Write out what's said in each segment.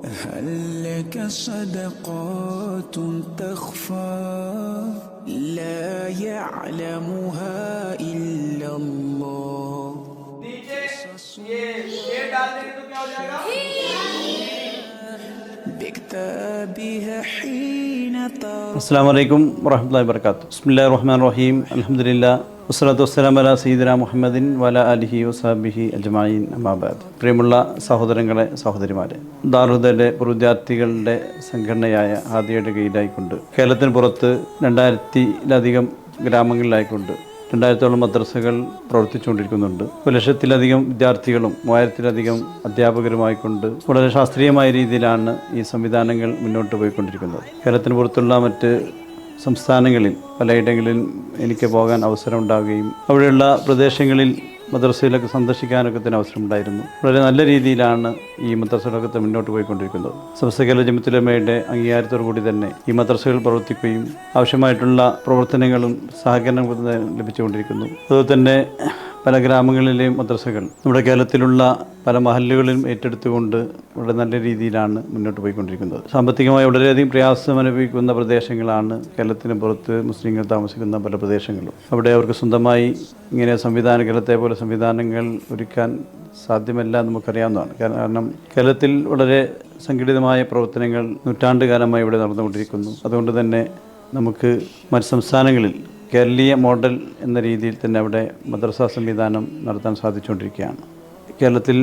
هل لك صدقات تخفى لا يعلمها إلا الله بكتابها حين ترى. അസ്സലാമു അലൈക്കും വറഹ്മത്തുള്ളാഹി വബറകാതുഹു. ബിസ്മില്ലാഹിർ റഹ്മാനിർ റഹീം. അൽഹംദുലില്ലാഹ് വസ്സലാത്തു വസ്സലാമു അലാ സയ്യിദിനാ മുഹമ്മദിൻ വഅലാ ആലിഹി വസഹ്ബിഹി അജ്മഈൻ. അമ്മാ ബഅദ്. പ്രിയമുള്ള സഹോദരങ്ങളെ, സഹോദരിമാരെ, ദാറുൽഹുദയുടെ വിദ്യാർത്ഥികളുടെ സംഘടനയായ ഹാദിയയുടെ കീഴിലായിക്കൊണ്ട് കേരളത്തിന് പുറത്ത് 2000-ലധികം ഗ്രാമങ്ങളിലായിക്കൊണ്ട് 2000-ഓളം മദ്രസകൾ പ്രവർത്തിച്ചുകൊണ്ടിരിക്കുന്നുണ്ട്. 1,00,000-ലധികം വിദ്യാർത്ഥികളും 3000-ലധികം അധ്യാപകരുമായിക്കൊണ്ട് വളരെ ശാസ്ത്രീയമായ രീതിയിലാണ് ഈ സംവിധാനങ്ങൾ മുന്നോട്ട് പോയിക്കൊണ്ടിരിക്കുന്നത്. കേരളത്തിന് പുറത്തുള്ള മറ്റ് സംസ്ഥാനങ്ങളിൽ പലയിടങ്ങളിലും എനിക്ക് പോകാൻ അവസരമുണ്ടാവുകയും അവിടെയുള്ള പ്രദേശങ്ങളിൽ മദ്രസയിലൊക്കെ സന്ദർശിക്കാനൊക്കെ തന്നെ അവസരമുണ്ടായിരുന്നു. വളരെ നല്ല രീതിയിലാണ് ഈ മദ്രസകളൊക്കെ മുന്നോട്ട് പോയിക്കൊണ്ടിരിക്കുന്നത്. സമസ്ത കേരള ജമിഅത്തുൽ ഉലമയുടെ അംഗീകാരത്തോടു കൂടി തന്നെ ഈ മദ്രസകൾ പ്രവർത്തിക്കുകയും ആവശ്യമായിട്ടുള്ള പ്രവർത്തനങ്ങളും സഹകരണവും ലഭിച്ചുകൊണ്ടിരിക്കുന്നു. അതുപോലെ തന്നെ പല ഗ്രാമങ്ങളിലെയും മദ്രസകൾ നമ്മുടെ കേരളത്തിലുള്ള പല മഹല്ലുകളിലും ഏറ്റെടുത്തുകൊണ്ട് വളരെ നല്ല രീതിയിലാണ് മുന്നോട്ട് പോയിക്കൊണ്ടിരിക്കുന്നത്. സാമ്പത്തികമായി വളരെയധികം പ്രയാസം അനുഭവിക്കുന്ന പ്രദേശങ്ങളാണ് കേരളത്തിന് പുറത്ത് മുസ്ലിങ്ങൾ താമസിക്കുന്ന പല പ്രദേശങ്ങളും. അവിടെ അവർക്ക് സ്വന്തമായി ഇങ്ങനെ കേരളത്തെ പോലെ സംവിധാനങ്ങൾ ഒരുക്കാൻ സാധ്യമല്ല എന്ന് നമുക്കറിയാവുന്നതാണ്. കാരണം കേരളത്തിൽ വളരെ സംഘടിതമായ പ്രവർത്തനങ്ങൾ നൂറ്റാണ്ടുകാലമായി ഇവിടെ നടന്നുകൊണ്ടിരിക്കുന്നു. അതുകൊണ്ട് തന്നെ നമുക്ക് മറ്റ് സംസ്ഥാനങ്ങളിൽ കേരളീയ മോഡൽ എന്ന രീതിയിൽ തന്നെ അവിടെ മദ്രസ സംവിധാനം നടത്താൻ സാധിച്ചുകൊണ്ടിരിക്കുകയാണ്. കേരളത്തിൽ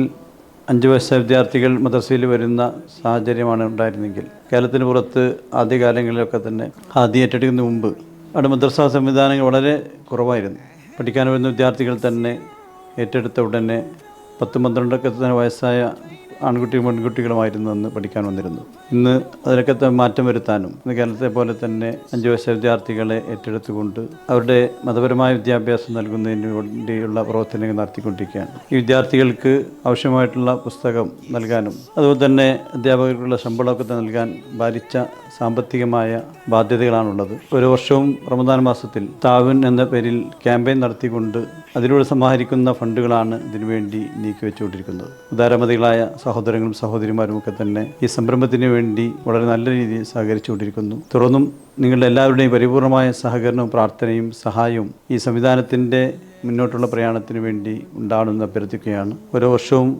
5 വയസ്സായ വിദ്യാർത്ഥികൾ മദ്രസയിൽ വരുന്ന സാഹചര്യമാണ് ഉണ്ടായിരുന്നെങ്കിൽ കേരളത്തിന് പുറത്ത് ആദ്യകാലങ്ങളിലൊക്കെ തന്നെ ഹാദിയ ഏറ്റെടുക്കുന്നതിന് മുമ്പ് അവിടെ മദ്രസ സംവിധാനങ്ങൾ വളരെ കുറവായിരുന്നു. പഠിക്കാൻ വരുന്ന വിദ്യാർത്ഥികൾ തന്നെ ഏറ്റെടുത്ത ഉടനെ 10-12 വയസ്സായ ആൺകുട്ടിയും പെൺകുട്ടികളുമായിരുന്നു അന്ന് പഠിക്കാൻ വന്നിരുന്നു. ഇന്ന് അതിലൊക്കെ മാറ്റം വരുത്താനും ഇന്ന് കേരളത്തെ പോലെ തന്നെ 5 വയസ്സായ വിദ്യാർത്ഥികളെ ഏറ്റെടുത്തുകൊണ്ട് അവരുടെ മതപരമായ വിദ്യാഭ്യാസം നൽകുന്നതിന് വേണ്ടിയുള്ള പ്രവർത്തനങ്ങൾ നടത്തിക്കൊണ്ടിരിക്കുകയാണ്. ഈ വിദ്യാർത്ഥികൾക്ക് ആവശ്യമായിട്ടുള്ള പുസ്തകം നൽകാനും അതുപോലെ തന്നെ അധ്യാപകർക്കുള്ള ശമ്പളമൊക്കെ നൽകാൻ ഭാരിച്ച സാമ്പത്തികമായ ബാധ്യതകളാണുള്ളത്. ഒരു വർഷവും റമദാൻ മാസത്തിൽ താവൻ എന്ന പേരിൽ ക്യാമ്പയിൻ നടത്തിക്കൊണ്ട് അതിലൂടെ സമാഹരിക്കുന്ന ഫണ്ടുകളാണ് ഇതിനുവേണ്ടി നീക്കിവെച്ചുകൊണ്ടിരിക്കുന്നത്. ഉദാരമതികളായ സഹോദരങ്ങളും സഹോദരിമാരും ഒക്കെ തന്നെ ഈ സംരംഭത്തിന് വേണ്ടി വളരെ നല്ല രീതിയിൽ സഹകരിച്ചുകൊണ്ടിരിക്കുന്നു. തുടർന്നും നിങ്ങളുടെ എല്ലാവരുടെയും പരിപൂർണമായ സഹകരണവും പ്രാർത്ഥനയും സഹായവും ഈ സംവിധാനത്തിൻ്റെ മുന്നോട്ടുള്ള പ്രയാണത്തിന് വേണ്ടി ഉണ്ടാവണമെന്ന് അഭ്യർത്ഥിക്കുകയാണ്. ഓരോ വർഷവും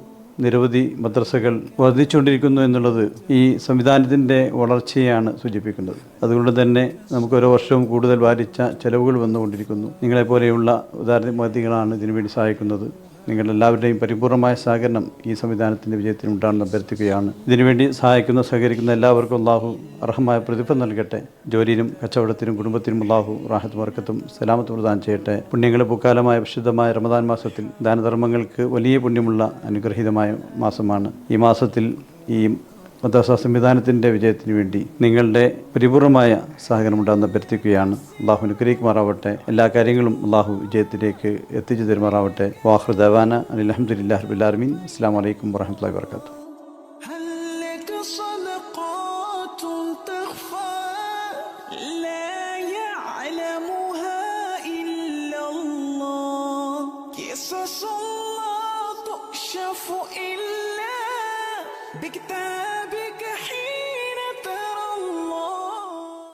നിരവധി മദ്രസകൾ വർദ്ധിച്ചുകൊണ്ടിരിക്കുന്നു എന്നുള്ളത് ഈ സംവിധാനത്തിൻ്റെ വളർച്ചയാണ് സൂചിപ്പിക്കുന്നത്. അതുകൊണ്ട് തന്നെ നമുക്ക് ഓരോ വർഷവും കൂടുതൽ ഭാരിച്ച ചെലവുകൾ വന്നുകൊണ്ടിരിക്കുന്നു. നിങ്ങളെപ്പോലെയുള്ള ഉദാരമതികളാണ് ഇതിനുവേണ്ടി സഹായിക്കുന്നത്. നിങ്ങളെല്ലാവരുടെയും പരിപൂർണമായ സഹകരണം ഈ സംവിധാനത്തിൻ്റെ വിജയത്തിന് ഉണ്ടാകുന്ന അഭ്യർത്ഥിക്കുകയാണ്. ഇതിനുവേണ്ടി സഹകരിക്കുന്ന എല്ലാവർക്കും അള്ളാഹു അർഹമായ പ്രതിഫലം നൽകട്ടെ. ജോലിയിലും കച്ചവടത്തിനും കുടുംബത്തിനും അള്ളാഹു റാഹത്ത് ബർക്കത്തും സലാമത്തും പ്രദാനം ചെയ്യട്ടെ. പുണ്യങ്ങളെ പൂക്കാലമായ വിശുദ്ധമായ റമദാൻ മാസത്തിൽ ദാനധർമ്മങ്ങൾക്ക് വലിയ പുണ്യമുള്ള അനുഗ്രഹീതമായ മാസമാണ്. ഈ മാസത്തിൽ ഈ മദ്രസ സംവിധാനത്തിൻ്റെ വിജയത്തിന് വേണ്ടി നിങ്ങളുടെ പരിപൂർണമായ സഹകരണം ഉണ്ടാകുന്ന അഭ്യർത്ഥിക്കുകയാണ്. അള്ളാഹു അനുഗ്രഹിക്കുമാറാവട്ടെ. എല്ലാ കാര്യങ്ങളും അള്ളാഹു വിജയത്തിലേക്ക് എത്തിച്ചു തരുമാറാവട്ടെ. വാഖിറു ദഅവാന അനിൽ ഹംദുലില്ലാഹി റബ്ബിൽ ആലമീൻ. അസ്സലാമു അലൈക്കും വറഹ്മത്തുള്ളാഹി വബറകാതുഹു. هل لك صدقات تخفى لا يعلمها إلا الله قصص لا تكشف إلا بكتاب